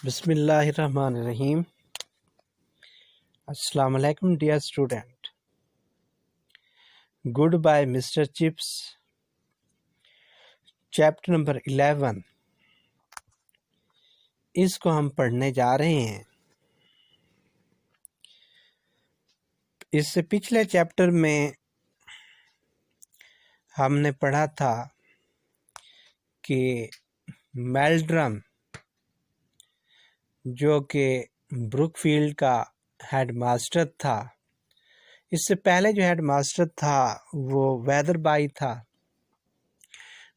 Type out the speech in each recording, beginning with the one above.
بسم اللہ الرحمن الرحیم۔ السلام علیکم dear student, goodbye Mr Chips, chapter number 11 اس کو ہم پڑھنے جا رہے ہیں۔ اس سے پچھلے چیپٹر میں ہم نے پڑھا تھا کہ میلڈرم جو کہ بروک فیلڈ کا ہیڈ ماسٹر تھا، اس سے پہلے جو ہیڈ ماسٹر تھا وہ ویدر بائی تھا۔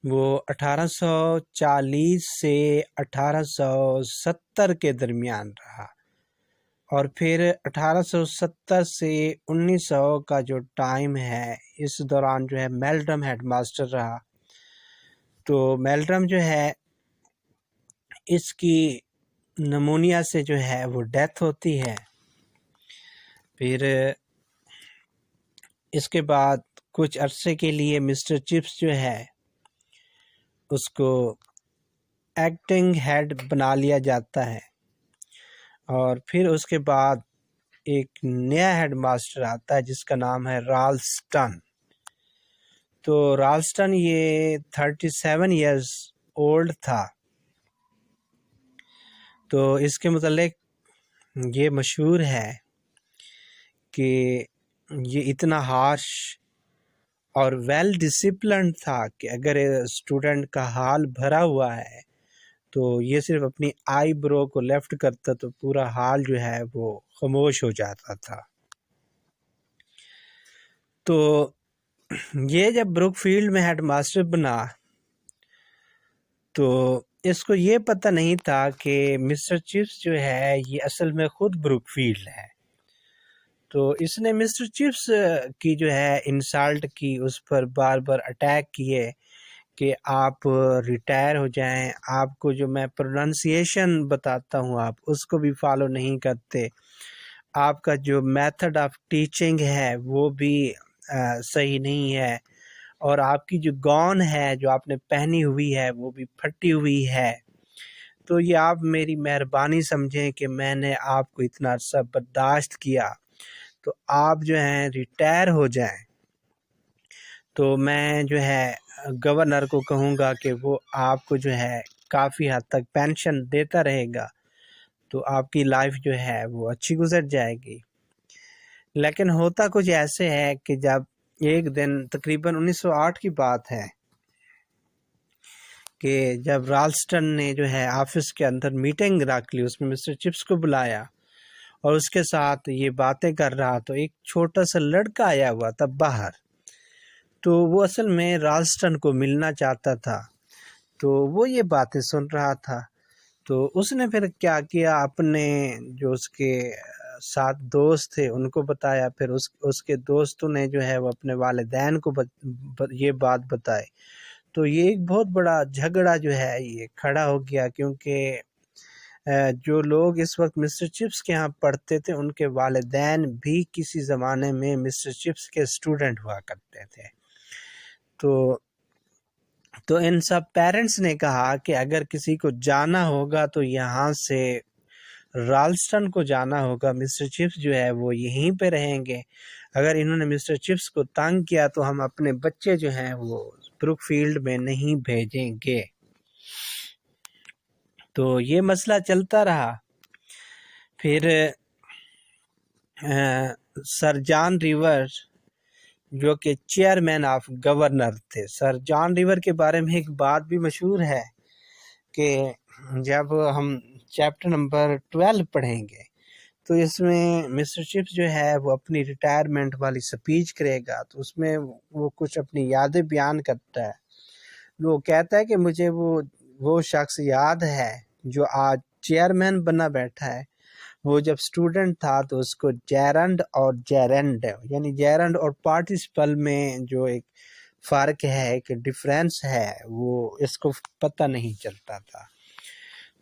وہ 1840 سے 1870 کے درمیان رہا، اور پھر 1870 سے 1900 کا جو ٹائم ہے، اس دوران جو ہے میلڈرم ہیڈ ماسٹر رہا۔ تو میلڈرم جو ہے، اس کی نمونیا سے جو ہے وہ ڈیتھ ہوتی ہے۔ پھر اس کے بعد کچھ عرصے کے لیے مسٹر چپس جو ہے اس کو ایکٹنگ ہیڈ بنا لیا جاتا ہے، اور پھر اس کے بعد ایک نیا ہیڈ ماسٹر آتا ہے جس کا نام ہے رالسٹن۔ تو رالسٹن یہ 37 ایئرز اولڈ تھا۔ تو اس کے متعلق یہ مشہور ہے کہ یہ اتنا ہارش اور ویل ڈسپلنڈ تھا کہ اگر اسٹوڈنٹ کا حال بھرا ہوا ہے تو یہ صرف اپنی آئی برو کو لیفٹ کرتا تو پورا حال جو ہے وہ خاموش ہو جاتا تھا۔ تو یہ جب بروک فیلڈ میں ہیڈ ماسٹر بنا تو اس کو یہ پتہ نہیں تھا کہ مسٹر چپس جو ہے یہ اصل میں خود بروک فیلڈ ہے۔ تو اس نے مسٹر چپس کی جو ہے انسالٹ کی، اس پر بار بار اٹیک کیے کہ آپ ریٹائر ہو جائیں، آپ کو جو میں پروننسیشن بتاتا ہوں آپ اس کو بھی فالو نہیں کرتے، آپ کا جو میتھڈ آف ٹیچنگ ہے وہ بھی صحیح نہیں ہے، اور آپ کی جو گون ہے جو آپ نے پہنی ہوئی ہے وہ بھی پھٹی ہوئی ہے۔ تو یہ آپ میری مہربانی سمجھیں کہ میں نے آپ کو اتنا عرصہ برداشت کیا، تو آپ جو ہیں ریٹائر ہو جائیں۔ تو میں جو ہے گورنر کو کہوں گا کہ وہ آپ کو جو ہے کافی حد تک پینشن دیتا رہے گا، تو آپ کی لائف جو ہے وہ اچھی گزر جائے گی۔ لیکن ہوتا کچھ ایسے ہے کہ جب ایک دن تقریباً 1908 کی بات ہے کہ جب رالسٹن نے جو ہے آفس کے اندر میٹنگ رکھ لی، اس میں مسٹر چپس کو بلایا اور اس کے ساتھ یہ باتیں کر رہا، تو ایک چھوٹا سا لڑکا آیا ہوا تھا باہر، تو وہ اصل میں رالسٹن کو ملنا چاہتا تھا۔ تو وہ یہ باتیں سن رہا تھا، تو اس نے پھر کیا کیا، اپنے جو اس کے ساتھ دوست تھے ان کو بتایا، پھر اس کے دوستوں نے جو ہے وہ اپنے والدین کو یہ بات بتائی۔ تو یہ ایک بہت بڑا جھگڑا جو ہے یہ کھڑا ہو گیا، کیونکہ جو لوگ اس وقت مسٹر چپس کے ہاں پڑھتے تھے ان کے والدین بھی کسی زمانے میں مسٹر چپس کے اسٹوڈنٹ ہوا کرتے تھے۔ تو ان سب پیرنٹس نے کہا کہ اگر کسی کو جانا ہوگا تو یہاں سے رالسٹن کو جانا ہوگا، مسٹر چپس جو ہے وہ یہیں پہ رہیں گے، اگر انہوں نے مسٹر چپس کو تنگ کیا تو ہم اپنے بچے جو ہیں وہ بروک فیلڈ میں نہیں بھیجیں گے۔ تو یہ مسئلہ چلتا رہا۔ پھر سر جان ریور جو کہ چیئرمین آف گورنر تھے، سر جان ریور کے بارے میں ایک بات بھی مشہور ہے کہ جب ہم چیپٹر نمبر 12 پڑھیں گے تو اس میں مسٹر چپس جو ہے وہ اپنی ریٹائرمنٹ والی سپیچ کرے گا، تو اس میں وہ کچھ اپنی یادیں بیان کرتا ہے۔ وہ کہتا ہے کہ مجھے وہ شخص یاد ہے جو آج چیئرمین بنا بیٹھا ہے، وہ جب اسٹوڈنٹ تھا تو اس کو جیرنڈ اور جیرنڈ یعنی جیرنڈ اور پارٹیسپل میں جو ایک فرق ہے، ایک ڈفرینس ہے، وہ اس کو پتہ نہیں چلتا تھا۔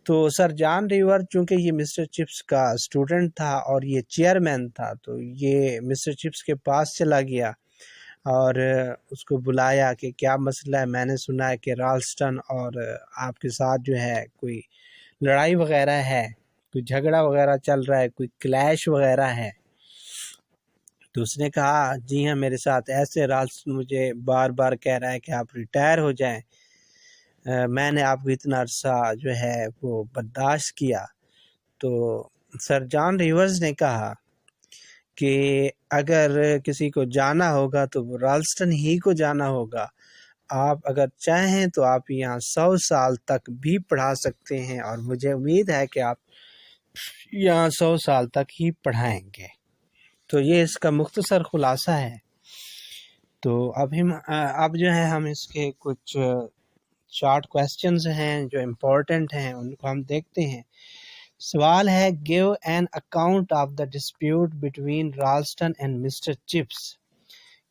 تو سر جان ریور چونکہ یہ مسٹر چپس کا اسٹوڈنٹ تھا اور یہ چیئرمین تھا، تو یہ مسٹر چپس کے پاس چلا گیا اور اس کو بلایا کہ کیا مسئلہ ہے، میں نے سنا ہے کہ رالسٹن اور آپ کے ساتھ جو ہے کوئی لڑائی وغیرہ ہے، کوئی جھگڑا وغیرہ چل رہا ہے، کوئی کلیش وغیرہ ہے؟ تو اس نے کہا جی ہاں میرے ساتھ ایسے رالسٹن مجھے بار بار کہہ رہا ہے کہ آپ ریٹائر ہو جائیں، میں نے آپ کو اتنا عرصہ جو ہے وہ برداشت کیا۔ تو سر جان ریورز نے کہا کہ اگر کسی کو جانا ہوگا تو رالسٹن ہی کو جانا ہوگا، آپ اگر چاہیں تو آپ یہاں 100 سال تک بھی پڑھا سکتے ہیں، اور مجھے امید ہے کہ آپ یہاں 100 سال تک ہی پڑھائیں گے۔ تو یہ اس کا مختصر خلاصہ ہے۔ تو اب جو ہے ہم اس کے کچھ شارٹ کویسچنز ہیں جو امپورٹنٹ ہیں، ان کو ہم دیکھتے ہیں۔ سوال ہے give an account of the dispute between Ralston and Mr Chips,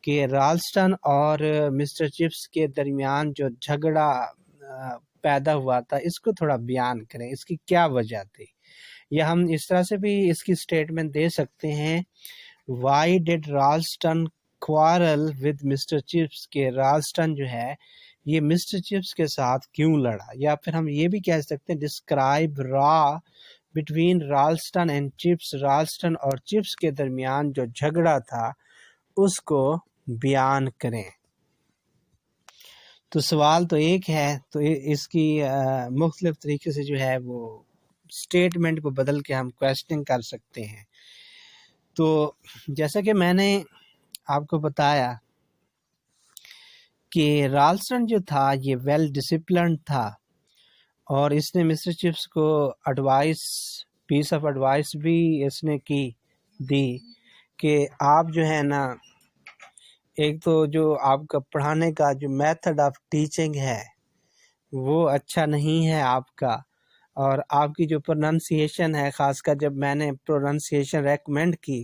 کہ رالسٹن اور مسٹر چپس کے درمیان جو جھگڑا پیدا ہوا تھا اس کو تھوڑا بیان کریں، اس کی کیا وجہ تھی؟ یا ہم اس طرح سے بھی اس کی سٹیٹمنٹ دے سکتے ہیں why did Ralston quarrel with Mr Chips, کہ رالسٹن جو ہے یہ مسٹر چپس کے ساتھ کیوں لڑا؟ یا پھر ہم یہ بھی کہہ سکتے ہیں describe raw between Ralston and Chips, Ralston اور چپس کے درمیان جو جھگڑا تھا اس کو بیان کریں۔ تو سوال تو ایک ہے، تو اس کی مختلف طریقے سے جو ہے وہ سٹیٹمنٹ کو بدل کے ہم کویسچننگ کر سکتے ہیں۔ تو جیسا کہ میں نے آپ کو بتایا کہ رالسٹن جو تھا یہ ویل ڈسپلنڈ تھا، اور اس نے مسٹر چپس کو پیس آف ایڈوائس بھی اس نے دی کہ آپ جو ہے نا، ایک تو جو آپ کا پڑھانے کا جو میتھڈ آف ٹیچنگ ہے وہ اچھا نہیں ہے آپ کا، اور آپ کی جو پروننسیشن ہے، خاص کر جب میں نے پروننسیشن ریکمینڈ کی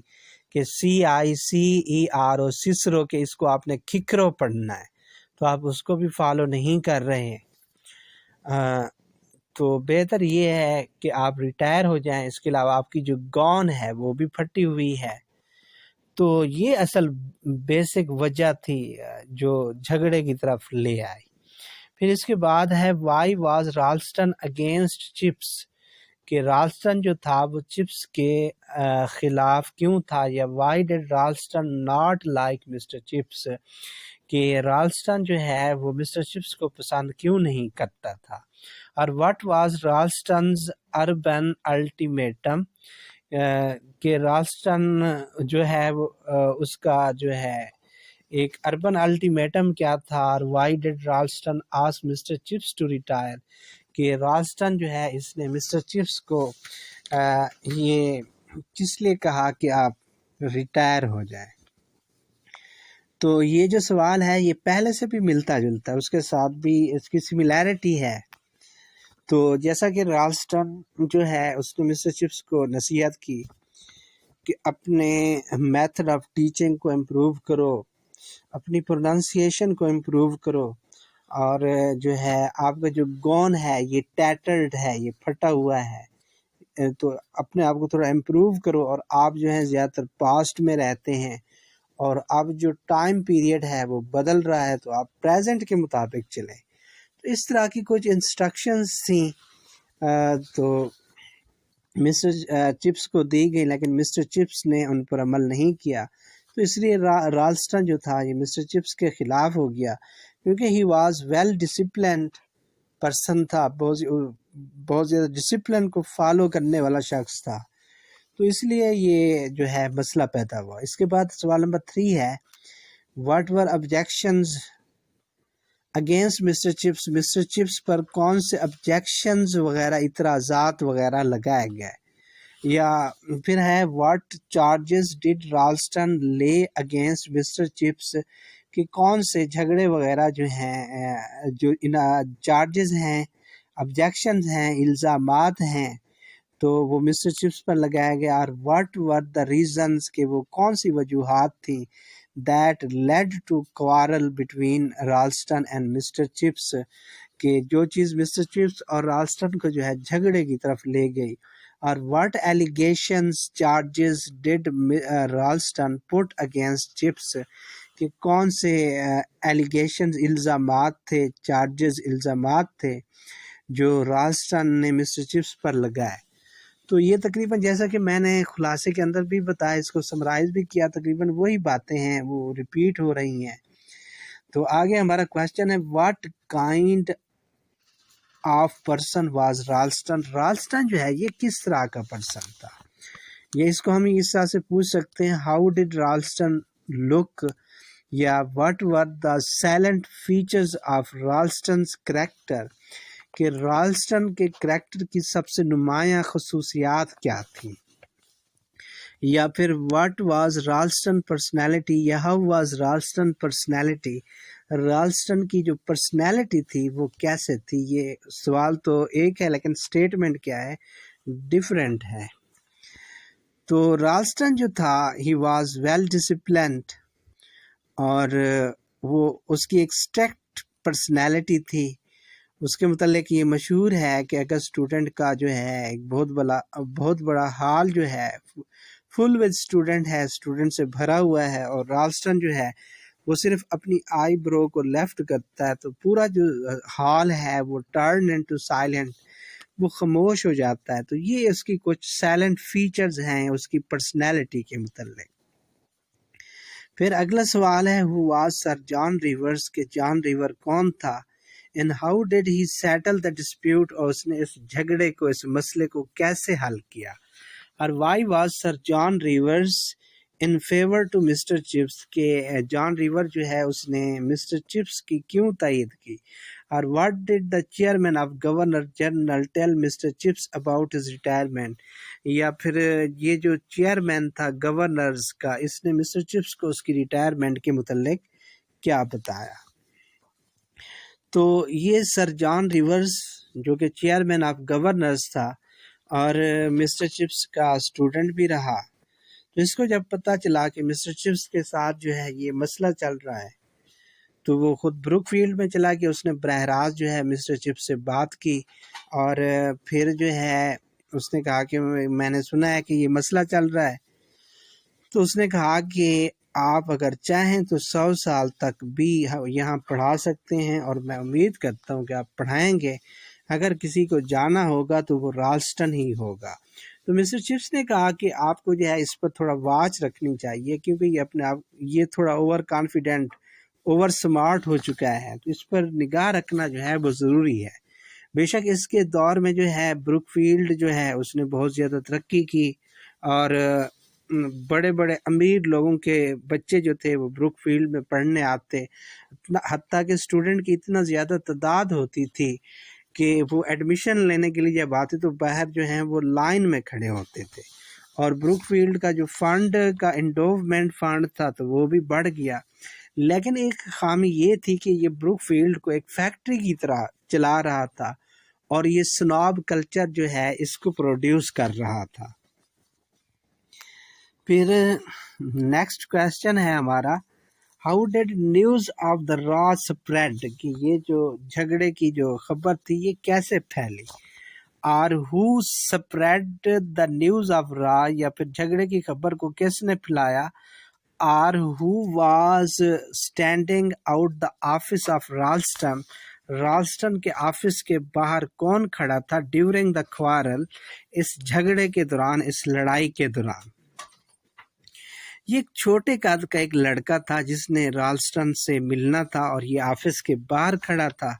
کہ CICERO سسرو، کہ اس کو آپ نے کھکرو پڑھنا ہے، تو آپ اس کو بھی فالو نہیں کر رہے ہیں۔ تو بہتر یہ ہے کہ آپ ریٹائر ہو جائیں۔ اس کے علاوہ آپ کی جو گون ہے وہ بھی پھٹی ہوئی ہے۔ تو یہ اصل بیسک وجہ تھی جو جھگڑے کی طرف لے آئی۔ پھر اس کے بعد ہے وائی واز رالسٹن اگینسٹ چپس، کہ رالسٹن جو تھا وہ چپس کے خلاف کیوں تھا، یا why did Ralston not like Mister Chips, کہ رالسٹن جو ہے وہ مسٹر چپس کو پسند کیوں نہیں کرتا تھا، اور واٹ واز رالسٹنز اربن الٹیمیٹم، کہ رالسٹن جو ہے وہ اس کا جو ہے ایک اربن الٹیمیٹم کیا تھا، اور why did Ralston ask Mister Chips to retire, کہ رالسٹن جو ہے اس نے مسٹر چپس کو یہ کس لیے کہا کہ آپ ریٹائر ہو جائیں۔ تو یہ جو سوال ہے یہ پہلے سے بھی ملتا جلتا ہے، اس کے ساتھ بھی اس کی سملیرٹی ہے۔ تو جیسا کہ رالسٹن جو ہے اس نے مسٹر چپس کو نصیحت کی کہ اپنے میتھڈ آف ٹیچنگ کو امپروو کرو، اپنی پروننسیشن کو امپروو کرو، اور جو ہے آپ کا جو گون ہے یہ ٹیٹرڈ ہے، یہ پھٹا ہوا ہے، تو اپنے آپ کو تھوڑا امپروو کرو، اور آپ جو ہے زیادہ تر پاسٹ میں رہتے ہیں، اور اب جو ٹائم پیریڈ ہے وہ بدل رہا ہے، تو آپ پریزنٹ کے مطابق چلیں۔ تو اس طرح کی کچھ انسٹرکشنز تھیں، تو مسٹر چپس کو دی گئی، لیکن مسٹر چپس نے ان پر عمل نہیں کیا، تو اس لیے رالسٹن جو تھا یہ مسٹر چپس کے خلاف ہو گیا، کیونکہ he was well disciplined person تھا، بہت زیادہ ڈسپلن کو فالو کرنے والا شخص تھا، تو اس لیے یہ جو ہے مسئلہ پیدا ہوا۔ اس کے بعد سوال نمبر 3 ہے what were objections against Mister Chips, Mister Chips پر کون سے آبجیکشنز وغیرہ اعتراضات وغیرہ لگائے گئے، یا پھر ہے واٹ چارجز ڈڈ رالسٹن لے اگینسٹ مسٹر چپس، کہ کون سے جھگڑے وغیرہ جو ہیں، جو چارجز ہیں، آبجیکشنز ہیں، الزامات ہیں، تو وہ مسٹر چپس پر لگایا گیا، اور واٹ ور دا ریزنز، کہ وہ کون سی وجوہات تھیں that led to quarrel between Ralston and Mister Chips, کہ جو چیز مسٹر چپس اور رالسٹن کو جو ہے جھگڑے کی طرف لے گئی، اور what allegations charges did Ralston put against Chips, کہ کون سے ایلیگیشنز الزامات تھے، چارجز الزامات تھے جو رالسٹن نے مسٹر چپس پر لگائے. تو یہ تقریباً جیسا کہ میں نے خلاصے کے اندر بھی بتایا، اس کو سمرائز بھی کیا، تقریباً وہی باتیں ہیں، وہ ریپیٹ ہو رہی ہیں. تو آگے ہمارا کوشچن ہے، what kind of person was Ralston. Ralston جو ہے یہ کس طرح کا پرسن تھا؟ یہ اس کو ہم اس طرح سے پوچھ سکتے ہیں، ہاؤ ڈڈ رالسٹن لک، یا what were the salient features of Ralston's character, کہ رالسٹن کے کریکٹر کی سب سے نمایاں خصوصیات کیا تھیں. یا پھر واٹ واز رالسٹن پرسنالٹی، یا ہاؤ واز رالسٹن پرسنالٹی، رالسٹن کی جو پرسنالٹی تھی وہ کیسے تھی. یہ سوال تو ایک ہے لیکن سٹیٹمنٹ کیا ہے، ڈیفرنٹ ہے. تو رالسٹن جو تھا ہی واز ویل ڈسپلنڈ، اور وہ اس کی ایک اسٹرکٹ پرسنالٹی تھی. اس کے متعلق یہ مشہور ہے کہ اگر اسٹوڈنٹ کا جو ہے ایک بہت بڑا ہال جو ہے فل ود اسٹوڈنٹ ہے، اسٹوڈنٹ سے بھرا ہوا ہے، اور رالسٹن جو ہے وہ صرف اپنی آئی برو کو لیفٹ کرتا ہے تو پورا جو ہال ہے وہ ٹرن انٹو سائلنٹ، وہ خاموش ہو جاتا ہے. تو یہ اس کی کچھ سائلنٹ فیچرز ہیں اس کی پرسنالٹی کے متعلق. پھر اگلا سوال ہے، who was sir John rivers, کہ جان ریور کون تھا، and how did he settle the dispute، اور اس نے اس جھگڑے کو، اس مسئلے کو کیسے حل کیا. اور why was sir John Rivers in favor to Mr Chips, کہ جان ریور جو ہے اس نے مسٹر چپس کی کیوں تائید کی. اور what did the chairman of governor general tell Mr Chips about his retirement، یا پھر یہ جو چیئرمین تھا گورنرز کا، اس نے مسٹر چپس کو اس کی ریٹائرمنٹ کے متعلق کیا بتایا. تو یہ سر جان ریورز جو کہ چیئرمین آف گورنرز تھا اور مسٹر چپس کا اسٹوڈنٹ بھی رہا، تو اس کو جب پتہ چلا کہ مسٹر چپس کے ساتھ جو ہے یہ مسئلہ چل رہا ہے، تو وہ خود بروک فیلڈ میں چلا کہ اس نے براہ راست جو ہے مسٹر چپس سے بات کی، اور پھر جو ہے اس نے کہا کہ میں نے سنا ہے کہ یہ مسئلہ چل رہا ہے. تو اس نے کہا کہ آپ اگر چاہیں تو 100 سال تک بھی یہاں پڑھا سکتے ہیں، اور میں امید کرتا ہوں کہ آپ پڑھائیں گے. اگر کسی کو جانا ہوگا تو وہ رالسٹن ہی ہوگا. تو مسٹر چپس نے کہا کہ آپ کو جو ہے اس پر تھوڑا واچ رکھنی چاہیے، کیونکہ یہ اپنے آپ یہ تھوڑا اوور کانفیڈنٹ، اوور سمارٹ ہو چکا ہے، تو اس پر نگاہ رکھنا جو ہے وہ ضروری ہے. بے شک اس کے دور میں جو ہے بروک فیلڈ جو ہے اس نے بہت زیادہ ترقی کی، اور بڑے بڑے امیر لوگوں کے بچے جو تھے وہ بروک فیلڈ میں پڑھنے آتے، حتیٰ کہ اسٹوڈنٹ کی اتنا زیادہ تعداد ہوتی تھی کہ وہ ایڈمیشن لینے کے لیے جب آتے تو باہر جو ہیں وہ لائن میں کھڑے ہوتے تھے. اور بروک فیلڈ کا جو فنڈ کا انڈوومنٹ فنڈ تھا تو وہ بھی بڑھ گیا. لیکن ایک خامی یہ تھی کہ یہ بروک فیلڈ کو ایک فیکٹری کی طرح چلا رہا تھا، اور یہ سناب کلچر جو ہے اس کو پروڈیوس کر رہا تھا. پھر نیکسٹ کویسچن ہے ہمارا، how did news of the را اسپریڈ، کہ یہ جو جھگڑے کی جو خبر تھی یہ کیسے پھیلی. اور who spread the news of را، یا پھر جھگڑے کی خبر کو کس نے پھیلایا. اور who was standing out the office of Ralston, Ralston کے آفس کے باہر کون کھڑا تھا ڈیورنگ دا کوارل، اس جھگڑے کے دوران، اس لڑائی کے دوران. یہ ایک چھوٹے قد کا ایک لڑکا تھا جس نے رالسٹن سے ملنا تھا، اور یہ آفس کے باہر کھڑا تھا.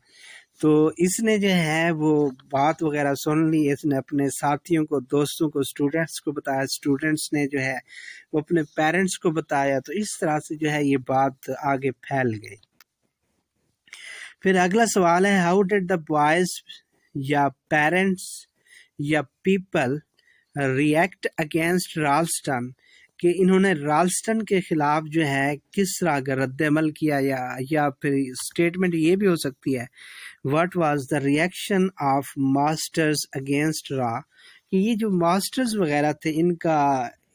تو اس نے جو ہے وہ بات وغیرہ سن لی، اس نے اپنے ساتھیوں کو، دوستوں کو، اسٹوڈنٹس کو بتایا، اسٹوڈنٹس نے جو ہے وہ اپنے پیرنٹس کو بتایا. تو اس طرح سے جو ہے یہ بات آگے پھیل گئی. پھر اگلا سوال ہے، ہاؤ ڈیڈ دا بوائز، یا پیرنٹس یا پیپل ریئیکٹ اگینسٹ رالسٹن، کہ انہوں نے رالسٹن کے خلاف جو ہے کس طرح کا رد عمل کیا، یا پھر اسٹیٹمنٹ یہ بھی ہو سکتی ہے what was the reaction of masters against را، کہ یہ جو ماسٹرز وغیرہ تھے ان کا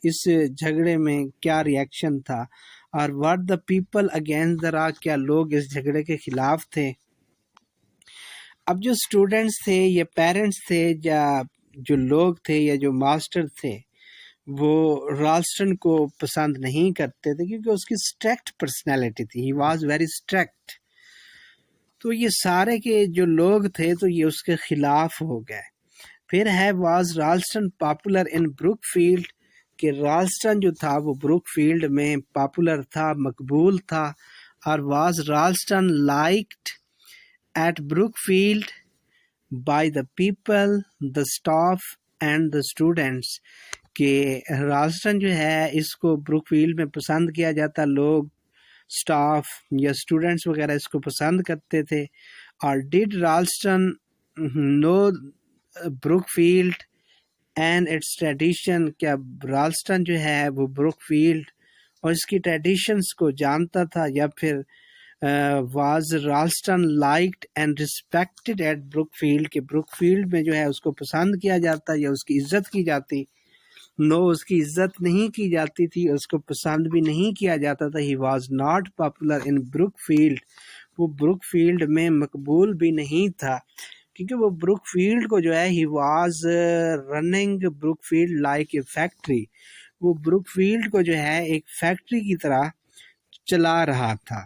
اس جھگڑے میں کیا ریئیکشن تھا. اور what the people against the را، کیا لوگ اس جھگڑے کے خلاف تھے. اب جو اسٹوڈنٹس تھے یا پیرنٹس تھے یا جو لوگ تھے یا جو ماسٹر تھے وہ رالسٹن کو پسند نہیں کرتے تھے، کیونکہ اس کی اسٹرکٹ پرسنالٹی تھی، ہی واز ویری اسٹرکٹ. تو یہ سارے کے جو لوگ تھے تو یہ اس کے خلاف ہو گئے۔ پھر ہے was Ralston popular in Brookfield, کہ رالسٹن جو تھا وہ بروک فیلڈ میں پاپولر تھا، مقبول تھا، اور was Ralston liked at Brookfield by the people, the staff and the students, کہ رالسٹن جو ہے اس کو بروک فیلڈ میں پسند کیا جاتا، لوگ اسٹاف یا اسٹوڈنٹس وغیرہ اس کو پسند کرتے تھے۔ اور did Ralston know Brookfield and its tradition, کیا رالسٹن جو ہے وہ بروک فیلڈ اور اس کی ٹریڈیشنس کو جانتا تھا، یا پھر was Ralston liked and respected at Brookfield, کہ بروک فیلڈ میں جو ہے اس کو پسند کیا جاتا یا اس کی عزت کی جاتی؟ نو، اس کی عزت نہیں کی جاتی تھی، اس کو پسند بھی نہیں کیا جاتا تھا۔ He was not popular in Brookfield, وہ بروک فیلڈ میں مقبول بھی نہیں تھا، کیونکہ وہ بروک فیلڈ کو جو ہے he was running Brookfield like a factory, وہ بروک فیلڈ کو جو ہے ایک فیکٹری کی طرح چلا رہا تھا،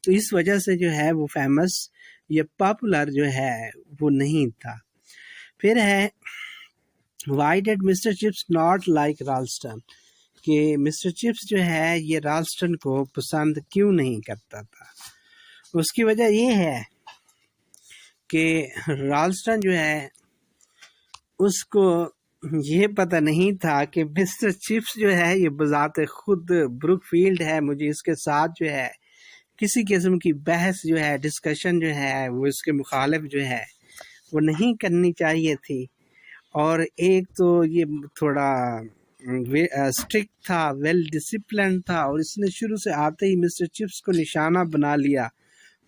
تو اس وجہ سے جو ہے وہ فیمس یا پاپولر جو ہے وہ نہیں تھا۔ پھر ہے why did Mister Chips not like Ralston, کہ مسٹر چپس جو ہے یہ رالسٹن کو پسند کیوں نہیں کرتا تھا؟ اس کی وجہ یہ ہے کہ رالسٹن جو ہے اس کو یہ پتہ نہیں تھا کہ مسٹر چپس جو ہے یہ بذات خود بروک فیلڈ ہے، مجھے اس کے ساتھ جو ہے کسی قسم کی بحث جو ہے، ڈسکشن جو ہے وہ اس کے مخالف جو ہے وہ نہیں کرنی چاہیے تھی۔ اور ایک تو یہ تھوڑا اسٹرکٹ تھا، ویل ڈسپلن تھا، اور اس نے شروع سے آتے ہی مسٹر چپس کو نشانہ بنا لیا،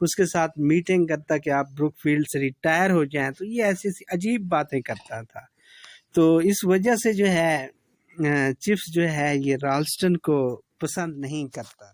اس کے ساتھ میٹنگ کرتا کہ آپ بروک فیلڈ سے ریٹائر ہو جائیں، تو یہ ایسی عجیب باتیں کرتا تھا۔ تو اس وجہ سے جو ہے چپس جو ہے یہ رالسٹن کو پسند نہیں کرتا۔